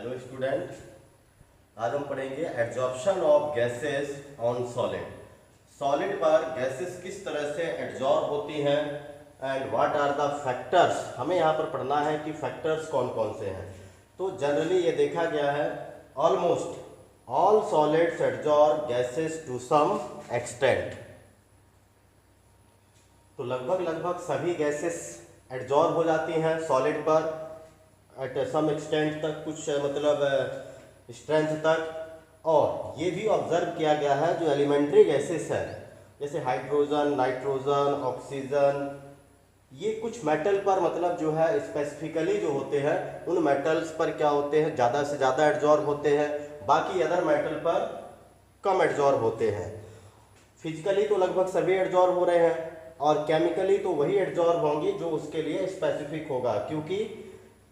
Hello student, आज हम पढ़ेंगे adsorption of gases on solid. Solid पर गैसेस किस तरह से एड्जॉर्ब होती हैं and what are the factors. हमें यहाँ पर पढ़ना है कि फैक्टर्स कौन कौन से हैं। तो जनरली ये देखा गया है almost all solids adsorb gases to some extent. तो लगभग सभी गैसेस एड्जॉर्ब हो जाती हैं सॉलिड पर एट सम एक्सटेंट तक, कुछ मतलब स्ट्रेंथ तक। और ये भी ऑब्जर्व किया गया है जो एलिमेंट्री गैसेस है जैसे हाइड्रोजन, नाइट्रोजन, ऑक्सीजन, ये कुछ मेटल पर मतलब जो है स्पेसिफिकली जो होते हैं उन मेटल्स पर क्या होते हैं ज़्यादा से ज़्यादा एड्जॉर्ब होते हैं, बाकी अदर मेटल पर कम एड्जॉर्ब होते हैं। फिजिकली तो लगभग सभी एड्जॉर्ब हो रहे हैं और केमिकली तो वही एड्जॉर्ब होंगी जो उसके लिए स्पेसिफिक होगा, क्योंकि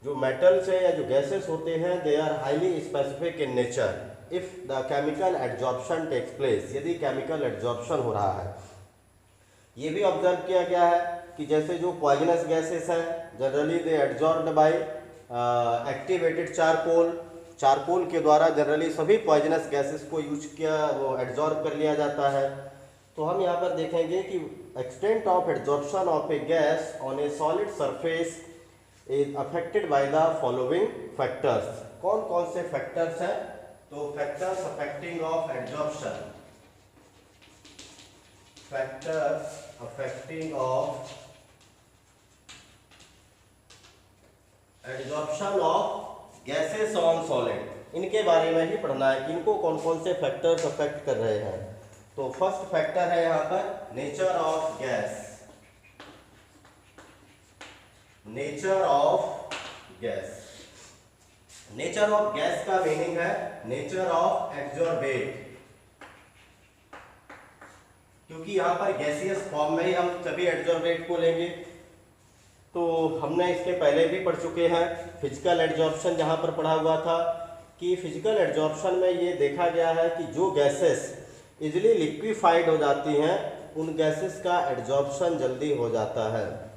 जो मेटल्स है या जो गैसेस होते हैं they are highly specific in nature if the chemical adsorption takes place, यदि केमिकल एड्जॉर्प्शन हो रहा है। ये भी ऑब्जर्व किया गया है कि जैसे जो पॉइजनस गैसेस हैं generally they adsorbed by activated charcoal. Charcoal के द्वारा जनरली सभी पॉइजनस गैसेस को यूज किया वो एड्जॉर्ब कर लिया जाता है। तो हम यहाँ पर देखेंगे कि extent of adsorption of a gas on A solid surface is affected by the following factors. कौन कौन से फैक्टर्स हैं? तो factors affecting of adsorption, factors affecting of adsorption of gases on solid, इनके बारे में ही पढ़ना है कि इनको कौन कौन से फैक्टर्स अफेक्ट कर रहे हैं। तो फर्स्ट फैक्टर है यहाँ पर nature of gas. Nature of gas, nature of gas का मीनिंग है नेचर ऑफ एड्जॉर्बेट, क्योंकि यहां पर गैसियस फॉर्म में ही हम सभी एड्जॉर्बेट को लेंगे। तो हमने इसके पहले भी पढ़ चुके हैं फिजिकल एड्जॉर्प्शन, जहां पर पढ़ा हुआ था कि फिजिकल एड्जॉर्प्शन में ये देखा गया है कि जो गैसेस इजिली लिक्विफाइड हो जाती हैं उन गैसेस का एड्जॉर्प्शन जल्दी हो जाता है,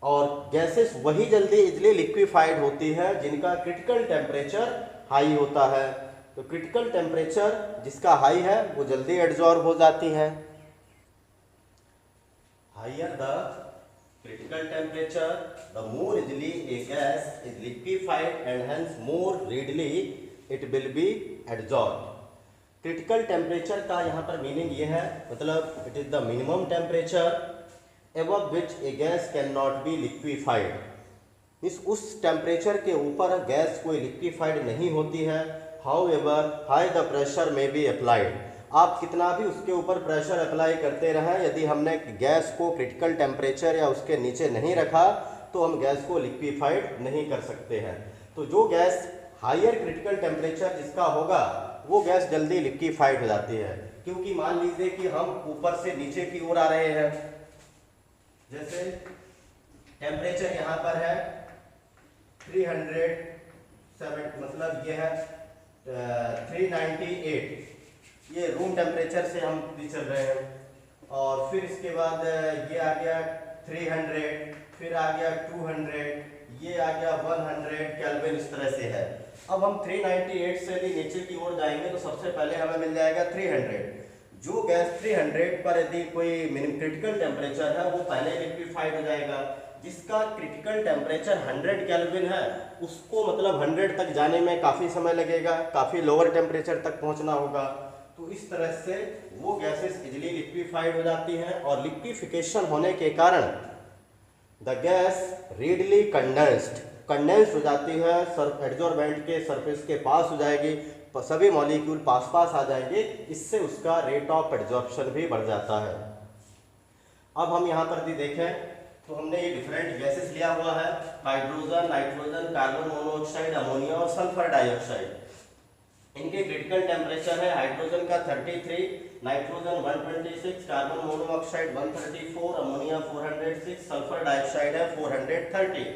और गैसेस वही जल्दी इजिली लिक्विफाइड होती है जिनका क्रिटिकल टेम्परेचर हाई होता है। तो क्रिटिकल टेम्परेचर जिसका हाई है वो जल्दी एड्जॉर्ब हो जाती है। Higher the critical temperature the more easily a gas is liquefied and hence more readily it will be adsorb. Critical temperature का यहाँ पर मीनिंग ये है, मतलब it is the minimum temperature above which a gas cannot be liquefied, उस temperature के ऊपर gas कोई लिक्विफाइड नहीं होती है। However, high the pressure may be applied, आप कितना भी उसके ऊपर प्रेशर अप्लाई करते रहें, यदि हमने गैस को क्रिटिकल टेम्परेचर या उसके नीचे नहीं रखा तो हम गैस को लिक्विफाइड नहीं कर सकते हैं। तो जो गैस हायर क्रिटिकल टेम्परेचर जिसका होगा वो गैस जल्दी लिक्विफाइड हो जाती है, क्योंकि मान लीजिए कि हम ऊपर से नीचे की ओर आ रहे हैं, जैसे टेम्परेचर यहाँ पर है 307, मतलब ये है 398, ये रूम टेम्परेचर से हम भी चल रहे हैं। और फिर इसके बाद ये आ गया 300, फिर आ गया 200, ये आ गया 100 केल्विन, इस तरह से है। अब हम 398 से भी नीचे की ओर जाएंगे तो सबसे पहले हमें मिल जाएगा 300। जो गैस 300 पर यदि कोई मिनिमम क्रिटिकल टेम्परेचर है वो पहले लिक्विफाइड हो जाएगा। जिसका क्रिटिकल टेम्परेचर 100 केल्विन है उसको मतलब 100 तक जाने में काफ़ी समय लगेगा, काफ़ी लोअर टेम्परेचर तक पहुंचना होगा। तो इस तरह से वो गैसेस इजिली लिक्विफाइड हो जाती हैं, और लिक्विफिकेशन होने के कारण द गैस रेडली कंडेंस्ड हो जाती है, एड्जॉर्बेंट के सरफेस के पास हो जाएगी, सभी मॉलिक्यूल पास आ जाएंगे, इससे उसका रेट ऑफ एड्जॉर्प्शन भी बढ़ जाता है। अब हम यहाँ पर भी देखें तो हमने ये डिफरेंट गैसेस लिया हुआ है, hydrogen, nitrogen, carbon monoxide, ammonia और सल्फर डाइऑक्साइड। इनके क्रिटिकल टेम्परेचर है हाइड्रोजन का 33, nitrogen 126, carbon monoxide 134, ammonia 406, sulphur dioxide है 430।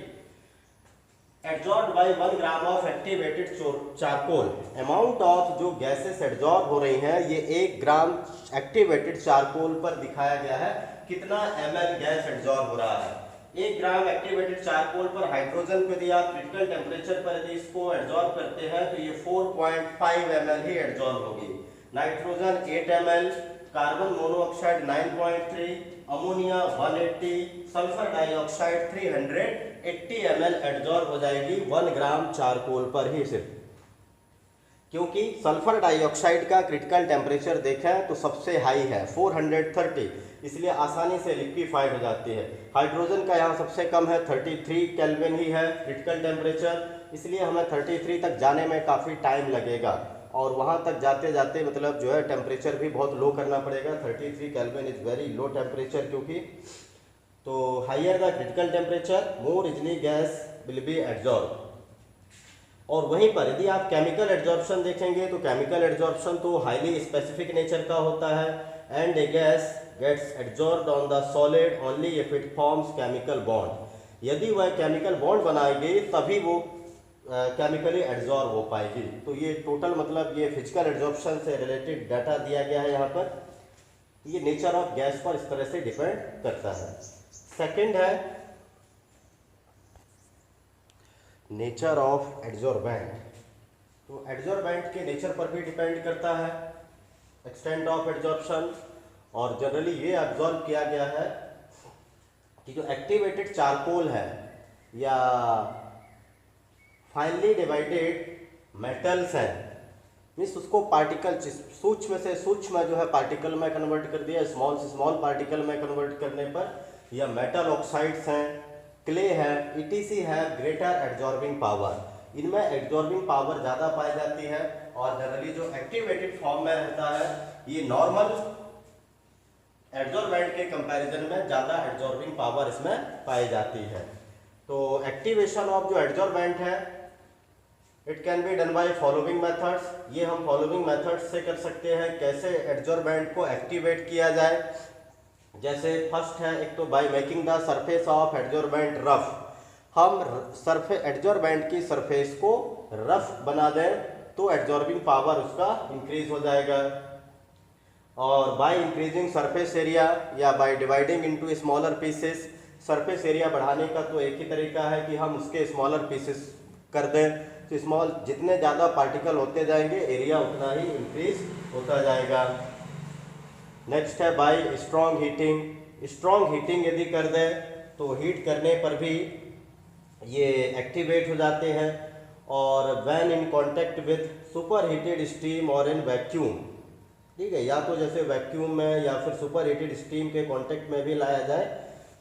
Adsorb by 1 gram of activated charcoal, amount of जो गैसेस एड्जॉर्ब हो रही हैं ये 1 ग्राम एक्टिवेटेड चारकोल पर दिखाया गया है कितना ml गैस एड्जॉर्ब हो रहा है। 1 ग्राम एक्टिवेटेड चारकोल पर हाइड्रोजन को यदि आप क्रिटिकल टेम्परेचर पर यदि इसको एब्जॉर्ब करते हैं तो ये 4.5 ml ही एब्जॉर्ब होगी। Nitrogen 8 ml, carbon monoxide 9.3, ammonia 180, sulphur dioxide 380 ml absorb हो जाएगी 1 ग्राम चारकोल पर ही सिर्फ। क्योंकि सल्फर डाइऑक्साइड का क्रिटिकल टेम्परेचर देखें तो सबसे हाई है 430, इसलिए आसानी से लिक्विफाइड हो जाती है। हाइड्रोजन का यहाँ सबसे कम है 33 केल्विन ही है क्रिटिकल टेम्परेचर, इसलिए हमें 33 तक जाने में काफ़ी टाइम लगेगा और वहाँ तक जाते जाते मतलब जो है टेम्परेचर भी बहुत लो करना पड़ेगा। 33 kelvin is very low temperature, क्योंकि तो higher the critical temperature more easily gas will be absorb. और वहीं पर यदि आप केमिकल एड्जॉर्प्शन देखेंगे तो केमिकल एड्जॉर्प्शन तो हाईली स्पेसिफिक नेचर का होता है and a gas gets adsorbed on the solid only if it forms chemical bond. यदि वह केमिकल बॉन्ड बनाएगी तभी वो केमिकली एड्जॉर्ब हो पाएगी। तो ये टोटल मतलब ये फिजिकल एड्जॉर्प्शन से रिलेटेड डाटा दिया गया है यहाँ पर। ये नेचर ऑफ गैस पर इस तरह से डिपेंड करता है। सेकंड है नेचर ऑफ एड्जॉर्बेंट। तो एड्जॉर्बेंट के नेचर पर भी डिपेंड करता है एक्सटेंट ऑफ एड्जॉर्प्शन, और जनरली ये एब्जॉर्ब किया गया है कि जो एक्टिवेटेड चारकोल है या फाइनली डिवाइडेड मेटल्स हैं, मीन्स उसको पार्टिकल सूक्ष्म से सूक्ष्म जो है पार्टिकल में कन्वर्ट कर दिया, स्मॉल से स्मॉल पार्टिकल में कन्वर्ट करने पर, या मेटल ऑक्साइड्स हैं, क्ले है, ETC है, ग्रेटर एड्जॉर्बिंग पावर। इनमें एड्जॉर्बिंग पावर ज़्यादा पाई जाती है और जनरली जो एक्टिवेटेड फॉर्म में रहता है ये नॉर्मल एड्जॉर्बेंट के कंपैरिजन में ज़्यादा एड्जॉर्बिंग पावर इसमें पाई जाती है। तो एक्टिवेशन ऑफ जो एड्जॉर्बेंट है it can be done by following methods. ये हम फॉलोइंग मेथड्स से कर सकते हैं कैसे एड्जॉर्बेंट को एक्टिवेट किया जाए। जैसे फर्स्ट है एक तो by making the surface of adsorbent rough. हम एड्जॉर्बेंट की सरफेस को रफ बना दें तो एड्जॉर्बिंग पावर उसका इंक्रीज हो जाएगा। और बाय इंक्रीजिंग सरफेस एरिया या by dividing into smaller pieces. Surface area बढ़ाने का तो एक ही तरीका है कि हम उसके स्मॉलर पीसेस कर दें, तो स्मॉल जितने ज़्यादा पार्टिकल होते जाएंगे एरिया उतना ही इंक्रीज होता जाएगा। नेक्स्ट है bye strong heating. Strong heating यदि कर दें तो हीट करने पर भी ये एक्टिवेट हो जाते हैं। और when in contact with super heated steam और इन वैक्यूम, ठीक है, या तो जैसे वैक्यूम में या फिर सुपर हीटेड स्टीम के कांटेक्ट में भी लाया जाए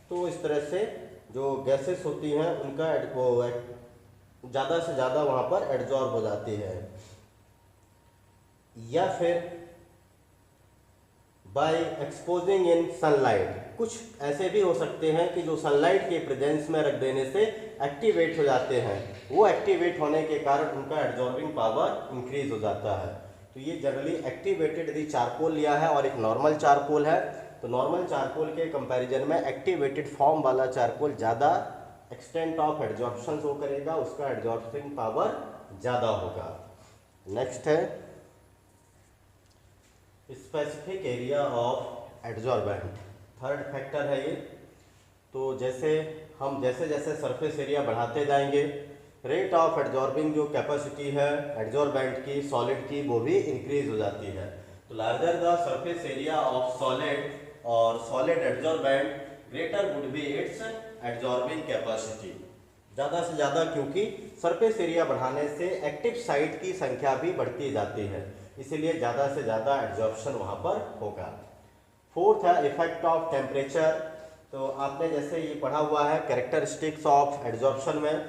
तो इस तरह से जो गैसेस होती हैं उनका वो ज़्यादा से ज़्यादा वहाँ पर एड्जॉर्ब हो जाती है। या फिर बाय एक्सपोजिंग इन सनलाइट। कुछ ऐसे भी हो सकते हैं कि जो सनलाइट के प्रेजेंस में रख देने से एक्टिवेट हो जाते हैं, वो एक्टिवेट होने के कारण उनका एड्जॉर्बिंग पावर इंक्रीज हो जाता है। तो ये जनरली एक्टिवेटेड यदि चारकोल लिया है और एक नॉर्मल चारकोल है तो नॉर्मल चारकोल के कंपैरिजन में एक्टिवेटेड फॉर्म वाला चारकोल ज़्यादा एक्सटेंट ऑफ एड्जॉर्प्शन शो करेगा, उसका एड्जॉर्बिंग पावर ज़्यादा होगा। नेक्स्ट है specific area of adsorbent. Third factor है ये। तो जैसे हम जैसे जैसे सरफेस एरिया बढ़ाते जाएंगे रेट ऑफ एड्जॉर्बिंग जो कैपेसिटी है एड्जॉर्बेंट की सॉलिड की वो भी इंक्रीज हो जाती है। तो larger the surface area of solid और solid adsorbent greater would be its adsorbing capacity. ज़्यादा से ज़्यादा क्योंकि सरफेस एरिया बढ़ाने से एक्टिव साइट की संख्या भी बढ़ती जाती है, इसीलिए ज़्यादा से ज़्यादा एड्जॉर्प्शन वहाँ पर होगा। फोर्थ है इफेक्ट ऑफ टेम्परेचर। तो आपने जैसे ये पढ़ा हुआ है कैरेक्टरिस्टिक्स ऑफ एड्जॉर्प्शन में,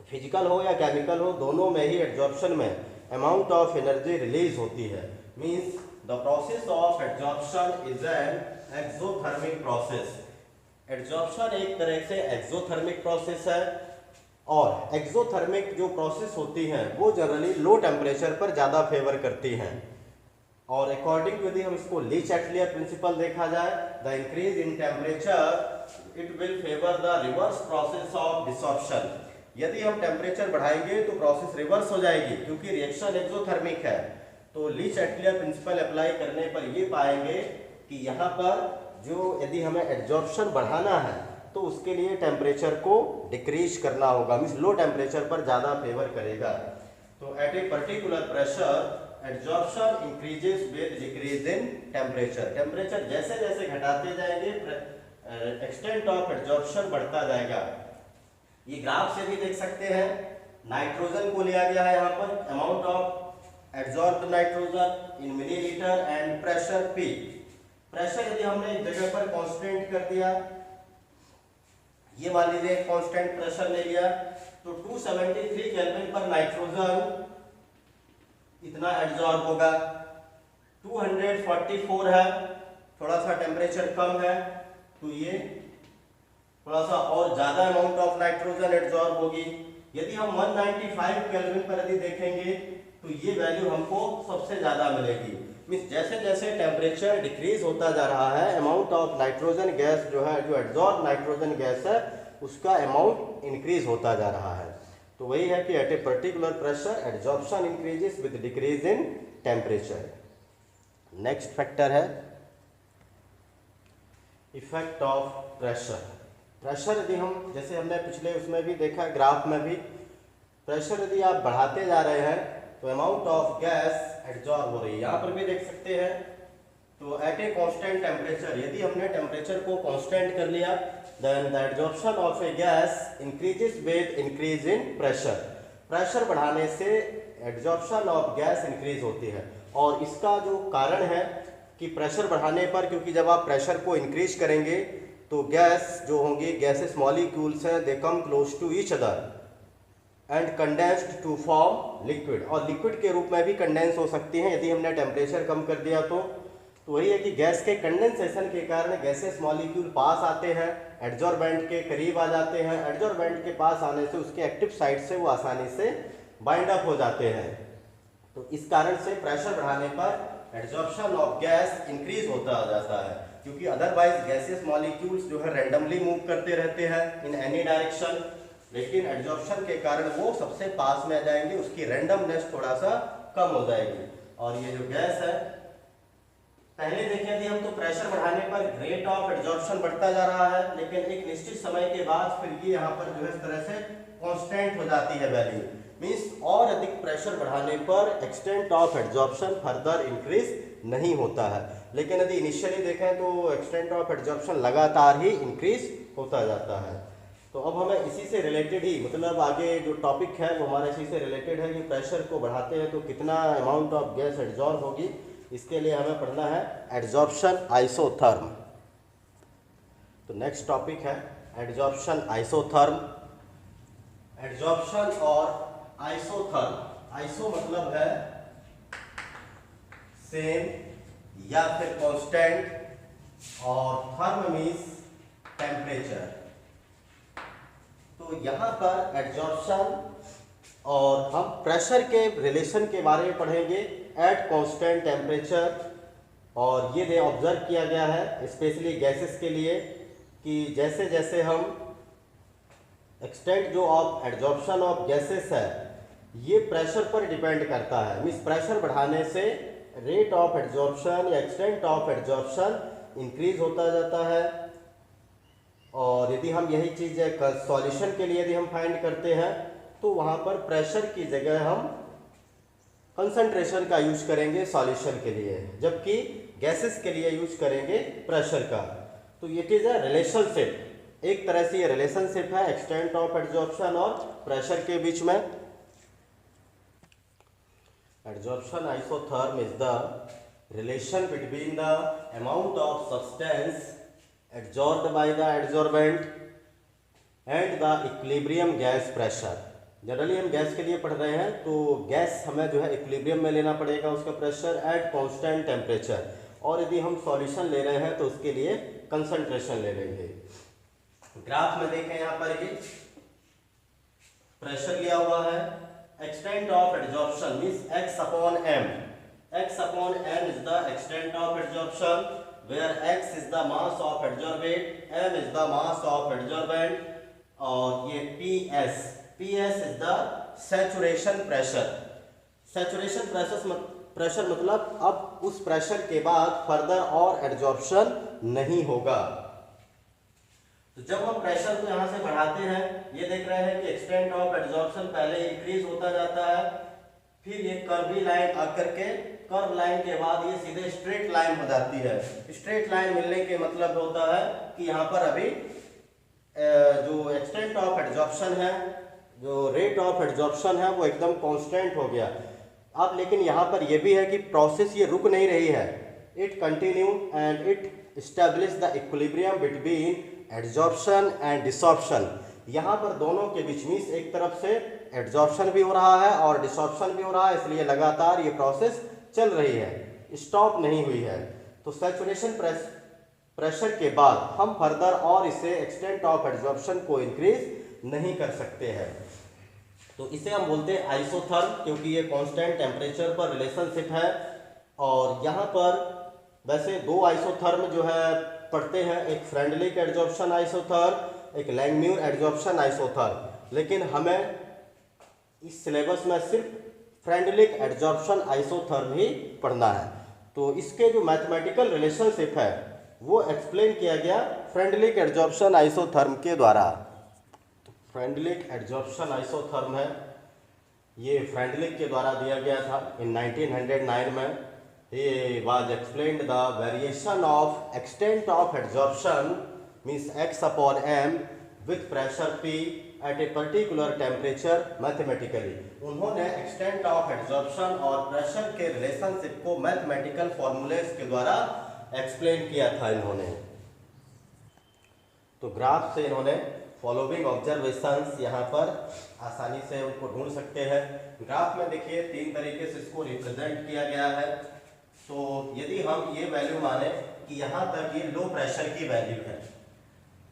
फिजिकल हो या केमिकल हो दोनों में ही एड्जॉर्प्शन में अमाउंट ऑफ एनर्जी रिलीज होती है। Means the process of adsorption is an exothermic process. Adsorption एक तरह से एक्सोथर्मिक प्रोसेस है और एक्सोथर्मिक जो प्रोसेस होती हैं वो जनरली लो टेम्परेचर पर ज़्यादा फेवर करती हैं। और अकॉर्डिंग यदि हम इसको ली चैटलियर प्रिंसिपल देखा जाए, the increase in temperature it will favour the reverse process of desorption. यदि हम टेम्परेचर बढ़ाएंगे तो प्रोसेस रिवर्स हो जाएगी क्योंकि रिएक्शन एक्सोथर्मिक है। तो ली चैटलियर प्रिंसिपल अप्लाई करने पर ये पाएंगे कि यहाँ पर जो यदि हमें एड्जॉर्प्शन बढ़ाना है तो उसके लिए टेम्परेचर को डिक्रीज करना होगा, मीन्स लो टेम्परेचर पर ज़्यादा फेवर करेगा। तो at a particular pressure adsorption increases with decrease in temperature. Temperature जैसे जैसे घटाते जाएंगे एक्सटेंट ऑफ एड्जॉर्प्शन बढ़ता जाएगा। ये ग्राफ से भी देख सकते हैं, नाइट्रोजन को लिया गया है यहाँ पर, amount of adsorbed nitrogen in millilitre and pressure P। Pressure यदि हमने एक जगह पर कांस्टेंट कर दिया, ये मान लीजिए कांस्टेंट प्रेशर ले लिया, तो 273 केल्विन पर नाइट्रोजन इतना एड्जॉर्ब होगा। 244 है, थोड़ा सा टेम्परेचर कम है, तो ये थोड़ा सा और ज्यादा अमाउंट ऑफ नाइट्रोजन एड्जॉर्ब होगी। यदि हम 195 केल्विन पर यदि देखेंगे तो ये वैल्यू हमको सबसे ज्यादा मिलेगी। मीन्स जैसे जैसे टेम्परेचर डिक्रीज होता जा रहा है, अमाउंट ऑफ नाइट्रोजन गैस जो है, जो एड्जॉर्ब नाइट्रोजन गैस है, उसका अमाउंट इंक्रीज होता जा रहा है। तो वही है कि at a particular pressure adsorption increases with decrease in temperature. Next factor है इफेक्ट ऑफ प्रेशर। प्रेशर यदि हम, जैसे हमने पिछले उसमें भी देखा, ग्राफ में भी, प्रेशर यदि आप बढ़ाते जा रहे हैं तो अमाउंट ऑफ गैस एड्जॉर्ब हो रही है। यहाँ पर भी देख सकते हैं, तो एट ए कांस्टेंट टेम्परेचर, यदि हमने टेम्परेचर को कांस्टेंट कर लिया, then the adsorption of a gas increases with increase in pressure. Pressure बढ़ाने से एड्जॉर्प्शन ऑफ गैस इंक्रीज होती है। और इसका जो कारण है कि प्रेशर बढ़ाने पर, क्योंकि जब आप प्रेशर को इंक्रीज करेंगे तो गैस जो होंगी, गैसेस मॉलिक्यूल्स हैं, they come close to each other and condensed to form liquid, और लिक्विड के रूप में भी कंडेंस हो सकती हैं यदि हमने टेम्परेचर कम कर दिया तो। वही है कि गैस के कंडेंसेशन के कारण गैसेस मॉलिक्यूल पास आते हैं, एड्जॉर्बेंट के करीब आ जाते हैं। एड्जॉर्बेंट के पास आने से उसके एक्टिव साइड से वो आसानी से बाइंड अप हो जाते हैं। तो इस कारण से प्रेशर बढ़ाने पर एड्जॉर्प्शन ऑफ गैस इंक्रीज होता जाता है, क्योंकि अदरवाइज गैसेस मॉलिक्यूल्स जो है रैंडमली मूव करते रहते हैं इन एनी डायरेक्शन, लेकिन एड्जॉर्प्शन के कारण वो सबसे पास में आ जाएंगे, उसकी रैंडमनेस थोड़ा सा कम हो जाएगी। और ये जो गैस है, पहले देखें थी हम, तो प्रेशर बढ़ाने पर रेट ऑफ एड्जॉर्प्शन बढ़ता जा रहा है, लेकिन एक निश्चित समय के बाद फिर ये यहाँ पर जो है इस तरह से कांस्टेंट हो जाती है वैल्यू। मीन्स और अधिक प्रेशर बढ़ाने पर extent of adsorption further increase नहीं होता है। लेकिन यदि इनिशियली देखें तो एक्सटेंट ऑफ एड्जॉर्प्शन लगातार ही इंक्रीज होता जाता है। तो अब हमें इसी से रिलेटेड ही, मतलब आगे जो टॉपिक है वो हमारा इसी से रिलेटेड है कि प्रेशर को बढ़ाते हैं तो कितना अमाउंट ऑफ गैस एड्जॉर्ब होगी। इसके लिए हमें पढ़ना है एड्जॉर्प्शन आइसोथर्म। तो नेक्स्ट टॉपिक है एड्जॉर्प्शन आइसोथर्म। एड्जॉर्प्शन और आइसोथर्म, आइसो मतलब है सेम या फिर कांस्टेंट, और थर्म मीन्स टेम्परेचर। तो यहाँ पर एड्जॉर्प्शन और हम प्रेशर के रिलेशन के बारे में पढ़ेंगे एट कांस्टेंट टेम्परेचर। और ये ऑब्जर्व किया गया है स्पेशली गैसेस के लिए कि जैसे जैसे हम एक्सटेंट जो ऑफ एड्जॉर्प्शन ऑफ गैसेस है ये प्रेशर पर डिपेंड करता है। मीन्स प्रेशर बढ़ाने से रेट ऑफ एड्जॉर्प्शन या एक्सटेंट ऑफ एड्जॉर्प्शन इंक्रीज होता जाता है। और यदि हम यही चीज़ सॉल्यूशन के लिए यदि हम फाइंड करते हैं तो वहाँ पर प्रेशर की जगह हम कंसंट्रेशन का यूज करेंगे सॉल्यूशन के लिए, जबकि गैसेस के लिए यूज करेंगे प्रेशर का। तो इट इज अ रिलेशनशिप, एक तरह से ये रिलेशनशिप है एक्सटेंट ऑफ एड्जॉर्प्शन और प्रेशर के बीच में। Adsorption isotherm is the relation between the amount of substance adsorbed by the adsorbent and the equilibrium gas pressure. Generally हम गैस के लिए पढ़ रहे हैं तो गैस हमें जो है इक्विलिब्रियम में लेना पड़ेगा उसका प्रेशर एट कांस्टेंट टेम्परेचर, और यदि हम सॉल्यूशन ले रहे हैं तो उसके लिए कंसंट्रेशन ले लेंगे। ग्राफ में देखें यहाँ पर ये प्रेशर लिया हुआ है, extent of adsorption means x upon m। x upon m is the extent of adsorption, where x is the mass of adsorbent, m is the mass of adsorbent, और ये PS is the saturation pressure. Saturation pressure मतलब अब उस pressure के बाद further और adsorption नहीं होगा। तो जब हम प्रेशर को यहाँ से बढ़ाते हैं, ये देख रहे हैं कि एक्सटेंट ऑफ एड्जॉर्प्शन पहले इंक्रीज होता जाता है, फिर ये कर्वी लाइन आकर के, कर्व लाइन के बाद ये सीधे स्ट्रेट लाइन हो जाती है। स्ट्रेट लाइन मिलने के मतलब होता है कि यहाँ पर अभी जो एक्सटेंट ऑफ एड्जॉर्प्शन है, जो रेट ऑफ एड्जॉर्प्शन है, वो एकदम कांस्टेंट हो गया। अब लेकिन यहाँ पर यह भी है कि प्रोसेस ये रुक नहीं रही है, it continue and it establish the equilibrium between adsorption and desorption. यहाँ पर दोनों के बीच में एक तरफ से एड्जॉर्प्शन भी हो रहा है और डिसॉर्प्शन भी हो रहा है, इसलिए लगातार ये प्रोसेस चल रही है, स्टॉप नहीं हुई है। तो सैचुरेशन प्रेशर के बाद हम फर्दर और इसे एक्सटेंट ऑफ एड्जॉर्प्शन को इंक्रीज नहीं कर सकते हैं। तो इसे हम बोलते हैं आइसोथर्म, क्योंकि ये कांस्टेंट टेम्परेचर पर रिलेशनशिप है। और यहाँ पर वैसे दो आइसोथर्म जो है पढ़ते हैं, एक फ्रेंडलिक एड्जॉर्प्शन आइसोथर्म, एक लैंगम्यूर एड्जॉर्प्शन आइसोथर्म, लेकिन हमें इस सिलेबस में सिर्फ फ्रेंडलिक एड्जॉर्प्शन आइसोथर्म ही पढ़ना है। तो इसके जो मैथमेटिकल रिलेशनशिप है वो एक्सप्लेन किया गया फ्रेंडलिक एड्जॉर्प्शन आइसोथर्म के द्वारा। फ्रेंडलिक एड्जॉर्प्शन आइसोथर्म है, ये फ्रेंडलिक के द्वारा दिया गया था इन 1909 में। ये was explained the variation of extent of adsorption means x upon m with pressure P at a particular temperature mathematically. उन्होंने एक्सटेंट ऑफ एड्जॉर्प्शन और प्रेशर के रिलेशनशिप को मैथमेटिकल फॉर्मूलेस के द्वारा एक्सप्लेन किया था इन्होंने। तो ग्राफ से इन्होंने फॉलोइंग ऑब्जर्वेशंस यहाँ पर आसानी से उनको ढूंढ सकते हैं। ग्राफ में देखिए तीन तरीके से इसको रिप्रेजेंट किया गया है। तो यदि हम ये वैल्यू माने कि यहाँ तक ये लो प्रेशर की वैल्यू है,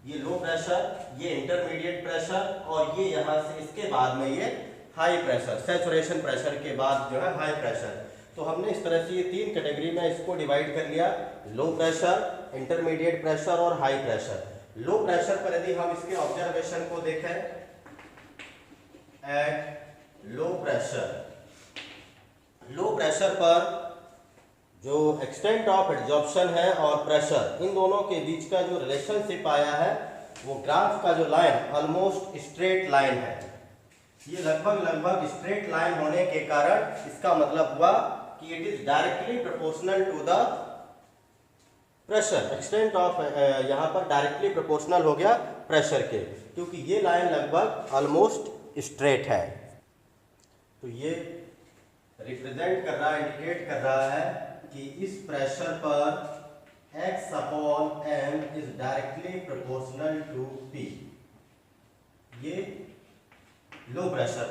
ये लो प्रेशर, ये इंटरमीडिएट प्रेशर और ये यहाँ से इसके बाद में ये हाई प्रेशर, सैचुरेशन प्रेशर के बाद जो है हाई प्रेशर। तो हमने इस तरह से ये तीन कैटेगरी में इसको डिवाइड कर लिया, लो प्रेशर, इंटरमीडिएट प्रेशर और हाई प्रेशर। लो प्रेशर पर यदि हम इसके ऑब्जर्वेशन को देखें, एट लो प्रेशर पर जो एक्सटेंट ऑफ एड्जॉर्प्शन है और प्रेशर, इन दोनों के बीच का जो रिलेशनशिप आया है वो ग्राफ का जो लाइन ऑलमोस्ट स्ट्रेट लाइन है। ये लगभग स्ट्रेट लाइन होने के कारण इसका मतलब हुआ कि it is directly proportional to the pressure. Extent of यहाँ पर डायरेक्टली प्रोपोर्शनल हो गया प्रेशर के, क्योंकि ये लाइन लगभग ऑलमोस्ट स्ट्रेट है। तो ये रिप्रेजेंट कर रहा है, इंडिकेट कर रहा है कि इस प्रेशर पर x upon m is directly proportional to P। ये लो प्रेशर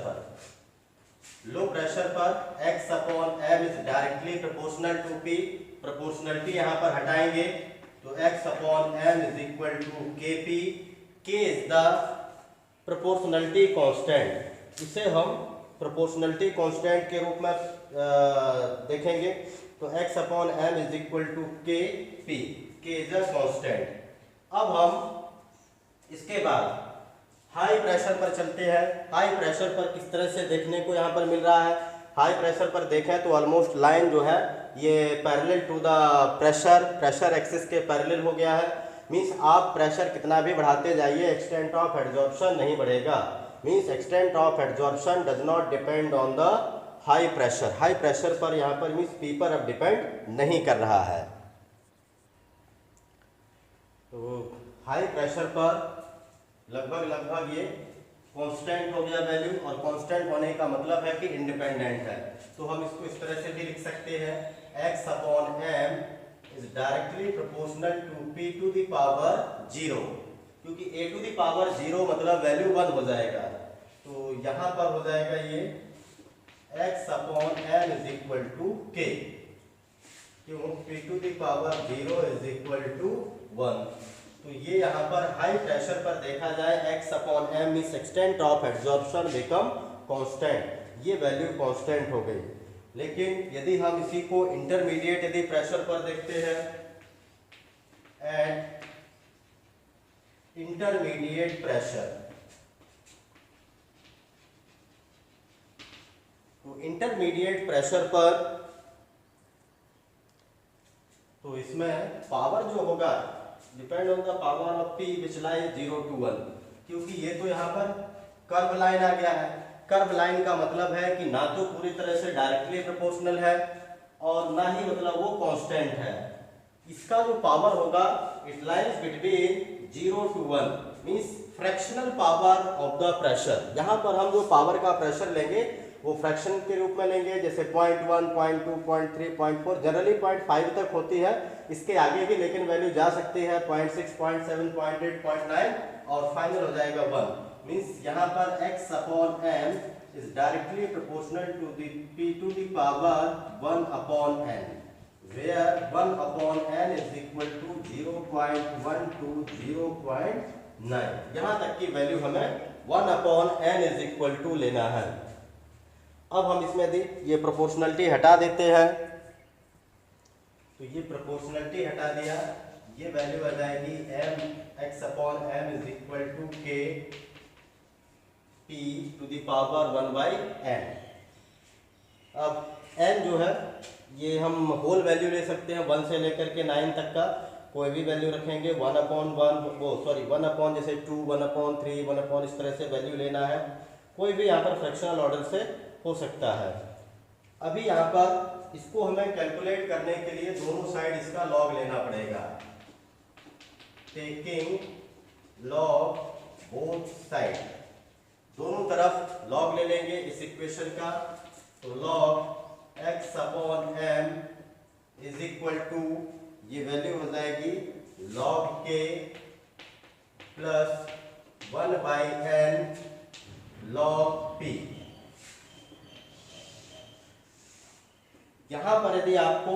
पर x upon m is directly proportional to P। Proportionality यहाँ पर हटाएंगे तो x upon m is equal to Kp। K is the proportionality constant, इसे हम proportionality constant के रूप में देखेंगे। तो x upon m is equal to Kp, K is a constant. अब हम इसके बाद हाई प्रेशर पर चलते हैं। हाई प्रेशर पर किस तरह से देखने को यहाँ पर मिल रहा है, हाई प्रेशर पर देखें तो ऑलमोस्ट लाइन जो है ये parallel to the pressure axis के पैरेलल हो गया है। मीन्स आप प्रेशर कितना भी बढ़ाते जाइए, एक्सटेंट ऑफ एड्जॉर्प्शन नहीं बढ़ेगा। Means extent of adsorption does not depend on the high pressure. High pressure पर यहाँ पर मीन्स P पर अब डिपेंड नहीं कर रहा है। तो हाई प्रेशर पर लगभग ये कांस्टेंट हो गया वैल्यू, और कांस्टेंट होने का मतलब है कि इंडिपेंडेंट है। तो हम इसको इस तरह से भी लिख सकते हैं, x upon m is directly proportional to P to the power 0, क्योंकि a टू द पावर 0 मतलब वैल्यू 1 हो जाएगा। तो यहाँ पर हो जाएगा ये x upon m is equal to k, क्यों P to the power 0 is equal to 1। तो ये यहाँ पर हाई प्रेशर पर देखा जाए x upon m means extent of adsorption become constant, ये वैल्यू कांस्टेंट हो गई। लेकिन यदि हम इसी को इंटरमीडिएट यदि प्रेशर पर देखते हैं, एट इंटरमीडिएट प्रेशर, तो इंटरमीडिएट प्रेशर पर तो इसमें पावर जो होगा depend on the power of P which lies 0 to 1, क्योंकि ये तो यहाँ पर कर्व लाइन आ गया है। कर्व लाइन का मतलब है कि ना तो पूरी तरह से डायरेक्टली प्रोपोर्शनल है और ना ही मतलब वो कांस्टेंट है। इसका जो पावर होगा it lies between 0 to 1, means fractional power of the pressure. यहाँ पर हम जो पावर का प्रेशर लेंगे वो फ्रैक्शन के रूप में लेंगे, जैसे 0.1, 0.2, 0.3, 0.4, जनरली 0.5 तक होती है, इसके आगे भी लेकिन वैल्यू जा सकती है 0.6, 0.7, 0.8, 0.9 और फाइनल हो जाएगा 1। मींस यहाँ पर x upon m is directly proportional to the p to the power 1 upon n, where 1 upon n is equal to 0.1 to 0.9। यहाँ तक की वैल्यू हमें 1 upon n is equal to लेना है। अब हम इसमें ये प्रोपोर्शनलिटी हटा देते हैं, तो ये प्रोपोर्शनलिटी हटा दिया, ये वैल्यू आ जाएगी m x upon m is equal to k p to the power 1 by n। अब n जो है ये हम होल वैल्यू ले सकते हैं 1 से लेकर के 9 तक का, कोई भी वैल्यू रखेंगे 1 अपॉन 1 अपॉन जैसे 2, 1 अपॉन 3, 1 अपॉन इस तरह से वैल्यू लेना है। कोई भी यहाँ पर फ्रैक्शनल ऑर्डर से हो सकता है। अभी यहाँ पर इसको हमें कैलकुलेट करने के लिए दोनों साइड इसका लॉग लेना पड़ेगा। टेकिंग लॉग बोथ साइड, दोनों तरफ लॉग ले लेंगे इस इक्वेशन का, तो log x upon m is equal to, ये वैल्यू हो जाएगी log k plus 1 by n log p। यहाँ पर यदि आपको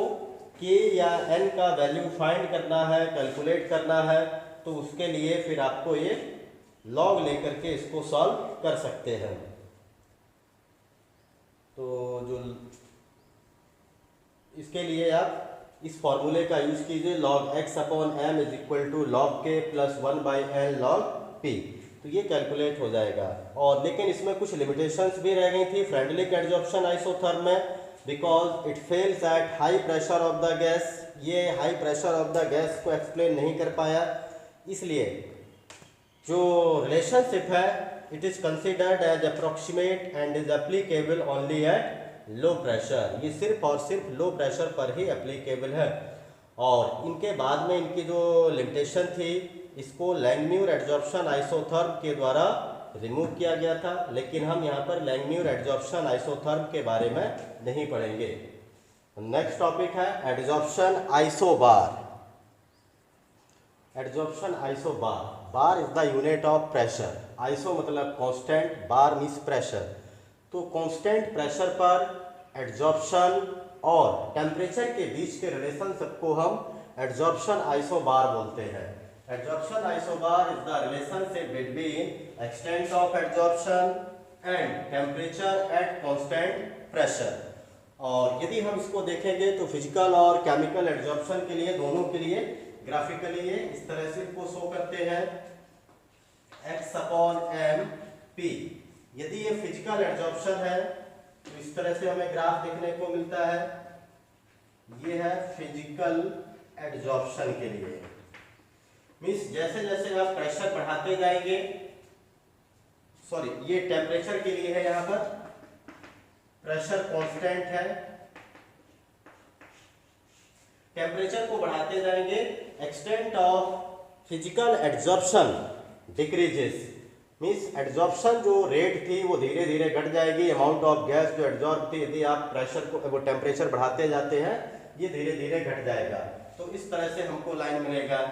k या n का वैल्यू फाइंड करना है, कैलकुलेट करना है, तो उसके लिए फिर आपको ये log लेकर के इसको सॉल्व कर सकते हैं। तो जो इसके लिए आप इस फॉर्मूले का यूज कीजिए, log x upon m is equal to log k plus 1 by n log p, तो ये कैलकुलेट हो जाएगा। और लेकिन इसमें कुछ लिमिटेशंस भी रह गई थी फ्रेंडलिक एडजॉर्प्शन आइसोथर्म में, because it fails at high pressure of the gas. ये high pressure of the gas को एक्सप्लेन नहीं कर पाया, इसलिए जो रिलेशनशिप है it is considered as approximate and is applicable only at low pressure. ये सिर्फ और सिर्फ लो प्रेशर पर ही एप्लीकेबल है। और इनके बाद में इनकी जो लिमिटेशन थी इसको लैंगम्यूर एडजॉर्प्शन आइसोथर्म के द्वारा रिमूव किया गया था, लेकिन हम यहाँ पर लैंगम्यूर एडजॉर्प्शन आइसोथर्म के बारे में नहीं पढ़ेंगे। नेक्स्ट टॉपिक है adsorption isobar. Adsorption isobar, bar is the unit of pressure, iso मतलब कांस्टेंट, बार मींस प्रेशर। तो कांस्टेंट प्रेशर पर एडजॉर्प्शन और टेम्परेचर के बीच के रिलेशनशिप को हम एडजॉर्प्शन आइसोबार बोलते हैं। Adsorption isobar is the relationship between extent of adsorption and temperature at constant pressure। और यदि हम इसको देखेंगे तो फिजिकल और केमिकल एडजॉर्प्शन के लिए, दोनों के लिए ग्राफिकली ये इस तरह से इसको शो करते हैं, x अपॉन m p। यदि ये फिजिकल एडजॉर्प्शन है तो इस तरह से हमें ग्राफ देखने को मिलता है, ये है फिजिकल एडजॉर्प्शन के लिए। मीन्स जैसे जैसे आप प्रेशर बढ़ाते जाएंगे, सॉरी ये टेम्परेचर के लिए है, यहाँ पर प्रेशर कांस्टेंट है, टेम्परेचर को बढ़ाते जाएंगे, extent of physical adsorption decreases. Means adsorption जो रेट थी वो धीरे धीरे घट जाएगी, अमाउंट ऑफ गैस जो एडजॉर्ब थी यदि आप प्रेशर को वो टेम्परेचर बढ़ाते जाते हैं ये धीरे धीरे घट जाएगा। तो इस तरह से हमको लाइन मिलेगा।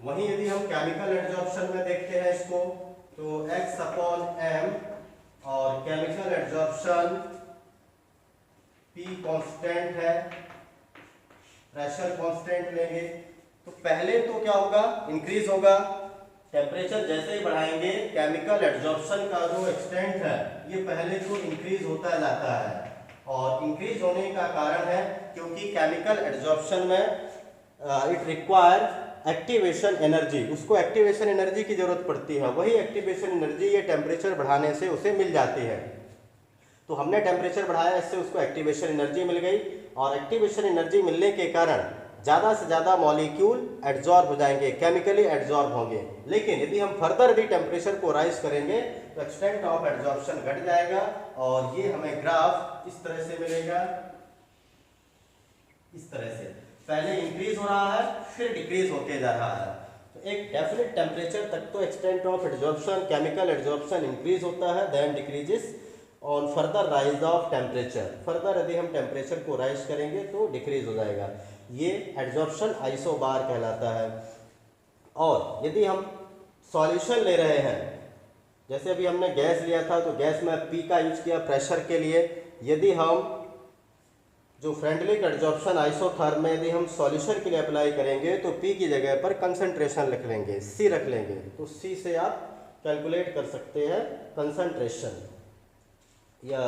वहीं यदि हम केमिकल एडजॉर्प्शन में देखते हैं इसको, तो x अपॉन m और केमिकल एडजॉर्प्शन P कांस्टेंट है, प्रेशर कांस्टेंट लेंगे, तो पहले तो क्या होगा, इंक्रीज होगा। टेम्परेचर जैसे ही बढ़ाएंगे केमिकल एडजॉर्प्शन का जो एक्सटेंट है ये पहले तो इंक्रीज होता जाता है। और इंक्रीज होने का कारण है क्योंकि केमिकल एडजॉर्प्शन में इट रिक्वायर एक्टिवेशन एनर्जी, उसको एक्टिवेशन एनर्जी की जरूरत पड़ती है। वही एक्टिवेशन एनर्जी ये टेम्परेचर बढ़ाने से उसे मिल जाती है। तो हमने टेम्परेचर बढ़ाया, इससे उसको एक्टिवेशन एनर्जी मिल गई, और एक्टिवेशन एनर्जी मिलने के कारण ज़्यादा से ज़्यादा मॉलिक्यूल एड्जॉर्ब हो जाएंगे, केमिकली एड्जॉर्ब होंगे। लेकिन यदि हम फर्दर भी टेम्परेचर को राइज करेंगे तो एक्सटेंट ऑफ एड्जॉर्प्शन घट जाएगा और ये हमें ग्राफ इस तरह से मिलेगा, इस तरह से पहले इंक्रीज हो रहा है फिर डिक्रीज होते जा रहा है। तो एक डेफिनेट टेम्परेचर तक तो extent of adsorption, chemical adsorption increase होता है, then decreases on further rise of temperature. Further यदि हम टेम्परेचर को राइज करेंगे तो डिक्रीज हो जाएगा, ये एड्जॉर्प्शन आइसोबार कहलाता है। और यदि हम सॉल्यूशन ले रहे हैं, जैसे अभी हमने गैस लिया था तो गैस में पी का यूज किया प्रेशर के लिए, यदि हम जो फ्रेंडलिक एड्जॉर्प्शन आइसोथर्म में यदि हम सॉल्यूशन के लिए अप्लाई करेंगे तो पी की जगह पर कंसंट्रेशन लिख लेंगे, सी रख लेंगे, तो सी से आप कैलकुलेट कर सकते हैं कंसंट्रेशन या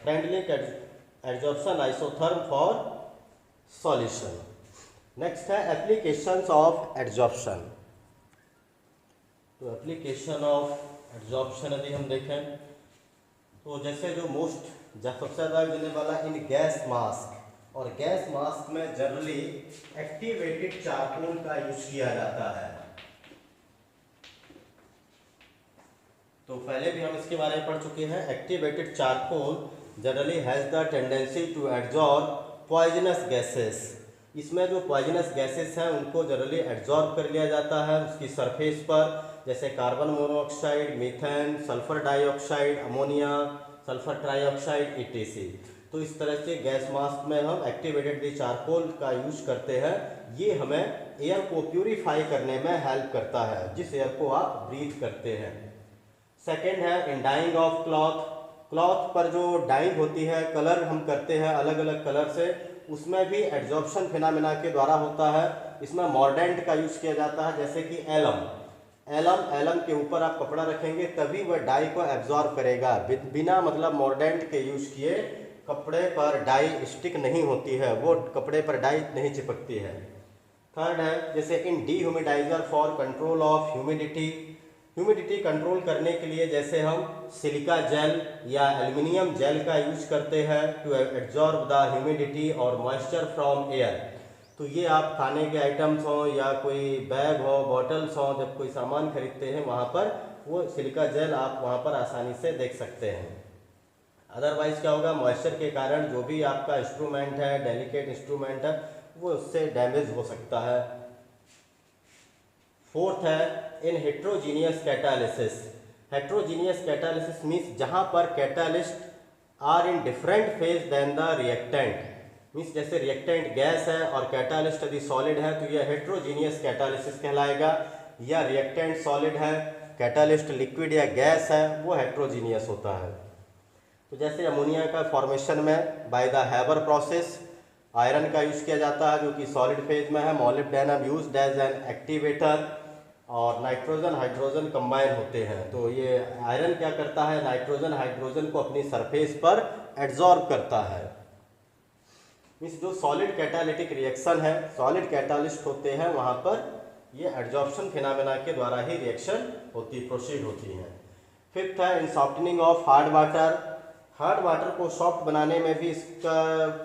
Freundlich adsorption isotherm for solution. Next है एप्लीकेशंस ऑफ एड्जॉर्प्शन। तो एप्लीकेशन ऑफ एड्जॉर्प्शन यदि हम देखें तो जैसे जो मोस्ट सबसे ज़्यादा देने वाला इन गैस मास्क, और गैस मास्क में जनरली एक्टिवेटेड चारकोल का यूज किया जाता है। तो पहले भी हम इसके बारे में पढ़ चुके हैं। Activated charcoal generally has the tendency to absorb poisonous gases. इसमें जो पॉइजनस गैसेस हैं उनको जनरली एब्जॉर्ब कर लिया जाता है उसकी सरफेस पर, जैसे carbon monoxide, methane, sulphur dioxide, ammonia, sulphur trioxide etc। तो इस तरह से गैस मास्क में हम एक्टिवेटेड चारकोल का यूज करते हैं। ये हमें एयर को प्यूरिफाई करने में हेल्प करता है, जिस एयर को आप ब्रीथ करते हैं। सेकेंड है इन डाइंग ऑफ क्लॉथ। क्लॉथ पर जो डाइंग होती है, कलर हम करते हैं अलग अलग कलर से, उसमें भी एड्जॉर्प्शन फिनोमेना के द्वारा होता है। इसमें मॉर्डेंट का यूज किया जाता है, जैसे कि एलम के ऊपर आप कपड़ा रखेंगे तभी वह डाई को एब्जॉर्ब करेगा। बिना मतलब मॉर्डेंट के यूज किए कपड़े पर डाई स्टिक नहीं होती है, वो कपड़े पर डाई नहीं चिपकती है। थर्ड है जैसे in dehumidifier for control of humidity. Humidity control करने के लिए जैसे हम सिलिका जेल या एल्युमिनियम जेल का यूज करते हैं टू एब्जॉर्ब द ह्यूमिडिटी और मॉइस्चर फ्रॉम एयर। तो ये आप खाने के आइटम्स हों या कोई बैग हो, बॉटल्स हों, जब कोई सामान खरीदते हैं वहाँ पर वो सिलिका जेल आप वहाँ पर आसानी से देख सकते हैं। अदरवाइज क्या होगा, मॉइस्चर के कारण जो भी आपका इंस्ट्रूमेंट है, डेलिकेट इंस्ट्रूमेंट है, वो उससे डैमेज हो सकता है। फोर्थ है in heterogeneous catalysis. Heterogeneous catalysis means जहाँ पर catalyst are in different phase then the reactant. Means जैसे रिएक्टेंट गैस है और कैटालिस्ट यदि सॉलिड है तो यह हेट्रोजीनियस कैटालिसिस कहलाएगा, या रिएक्टेंट सॉलिड है, कैटालिस्ट लिक्विड या गैस है, वो हेट्रोजीनियस होता है। तो जैसे अमोनिया का फॉर्मेशन में by the Haber process iron का यूज किया जाता है जो कि सॉलिड फेज में है, molybdenum used as an activator, और नाइट्रोजन हाइड्रोजन कंबाइन होते हैं। तो ये आयरन क्या करता है, नाइट्रोजन हाइड्रोजन को अपनी सरफेस पर एड्जॉर्ब करता है। मीन्स जो सॉलिड कैटालिटिक रिएक्शन है, सॉलिड कैटालिस्ट होते हैं, वहाँ पर ये एड्जॉर्प्शन फिनोमेना के द्वारा ही रिएक्शन प्रोसीड होती है। फिफ्थ है in softening of hard water. Hard water को सॉफ्ट बनाने में भी इसका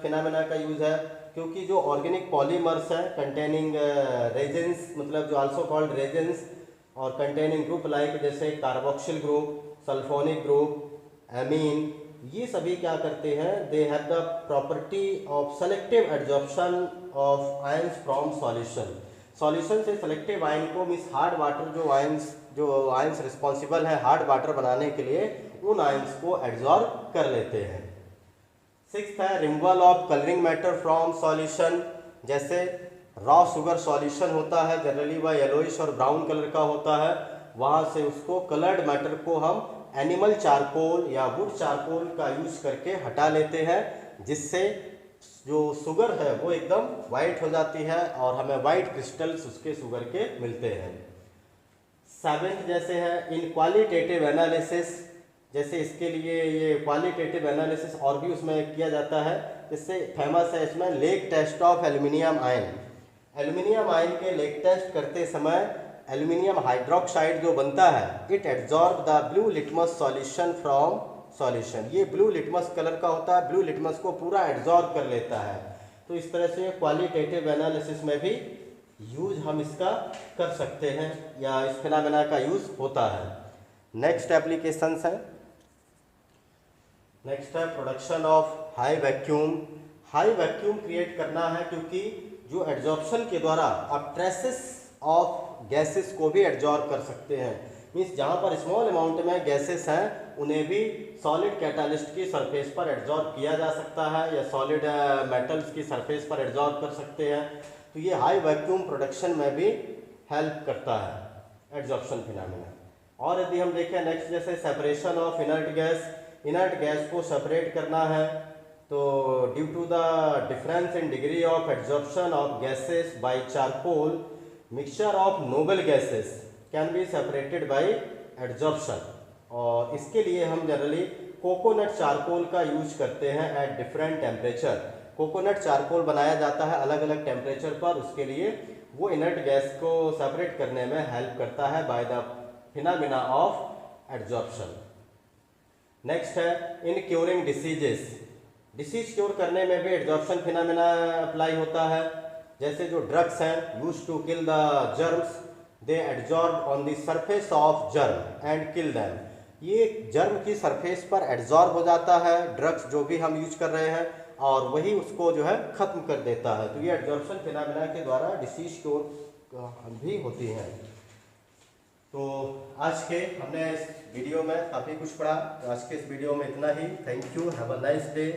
फिनोमेना का यूज है, क्योंकि जो ऑर्गेनिक पॉलीमर्स हैं कंटेनिंग रेजेंस, मतलब जो आल्सो कॉल्ड रेजेंस, और कंटेनिंग ग्रुप लाइक जैसे carboxyl group, sulphonic group, amine, ये सभी क्या करते हैं, they have the property of selective adsorption of ions from solution. Solution से सेलेक्टिव आयन को, मीन्स हार्ड वाटर जो आयंस रिस्पॉन्सिबल है हार्ड वाटर बनाने के लिए, उन आयंस को एड्जॉर्ब कर लेते हैं। सिक्स्थ है removal of colouring matter from solution. जैसे रॉ शुगर सॉल्यूशन होता है, जनरली वह येलोइश और ब्राउन कलर का होता है, वहाँ से उसको कलर्ड मैटर को हम एनिमल चारकोल या वुड चारकोल का यूज करके हटा लेते हैं, जिससे जो शुगर है वो एकदम वाइट हो जाती है और हमें वाइट क्रिस्टल्स उसके शुगर के मिलते हैं। सेवेंथ जैसे है इन क्वालिटेटिव एनालिसिस। जैसे इसके लिए ये क्वालिटेटिव एनालिसिस और भी उसमें किया जाता है, जिससे फेमस है इसमें lake test of aluminium ion. Aluminium ion के लेग टेस्ट करते समय एल्युमिनियम हाइड्रोक्साइड जो बनता है, it absorb the blue litmus solution from solution. ये ब्लू लिटमस कलर का होता है, ब्लू लिटमस को पूरा एब्जॉर्ब कर लेता है। तो इस तरह से क्वालिटेटिव एनालिसिस में भी यूज हम इसका कर सकते हैं या इस फिनोमेना का यूज होता है। नेक्स्ट एप्लीकेशंस है, नेक्स्ट है production of high vacuum. High vacuum create करना है क्योंकि जो एड्जॉर्प्शन के द्वारा आप ट्रेसेस ऑफ गैसेस को भी एड्जॉर्ब कर सकते हैं। मीन्स जहाँ पर स्मॉल अमाउंट में गैसेस हैं उन्हें भी सॉलिड कैटालिस्ट की सरफेस पर एड्जॉर्ब किया जा सकता है या सॉलिड मेटल्स की सरफेस पर एड्जॉर्ब कर सकते हैं। तो ये हाई वैक्यूम प्रोडक्शन में भी हेल्प करता है एड्जॉर्प्शन फिनोमेना। और यदि हम देखें नेक्स्ट, जैसे separation of inert gas, inert gas को सेपरेट करना है तो due to the difference in degree of adsorption of gases by charcoal, mixture of noble gases can be separated by adsorption. और इसके लिए हम जनरली कोकोनट चारकोल का use करते हैं at different temperature. Coconut charcoal बनाया जाता है अलग अलग टेम्परेचर पर, उसके लिए वो इनर्ट गैस को सेपरेट करने में हेल्प करता है by the phenomena of adsorption. Next है इन क्यूरिंग डिसीजेस। डिसीज क्योर करने में भी एड्जॉर्प्शन फिनोमेना अप्लाई होता है। जैसे जो ड्रग्स हैं use to kill the germs, they adsorb on the surface of germ and kill them. ये जर्म की सरफेस पर एड्जॉर्ब हो जाता है ड्रग्स जो भी हम यूज कर रहे हैं और वही उसको जो है खत्म कर देता है। तो ये एड्जॉर्प्शन फिनोमेना के द्वारा डिसीज क्योर भी होती हैं। तो आज के हमने इस वीडियो में काफ़ी कुछ पढ़ा। तो आज के इस वीडियो में इतना ही। Thank you, have a nice day.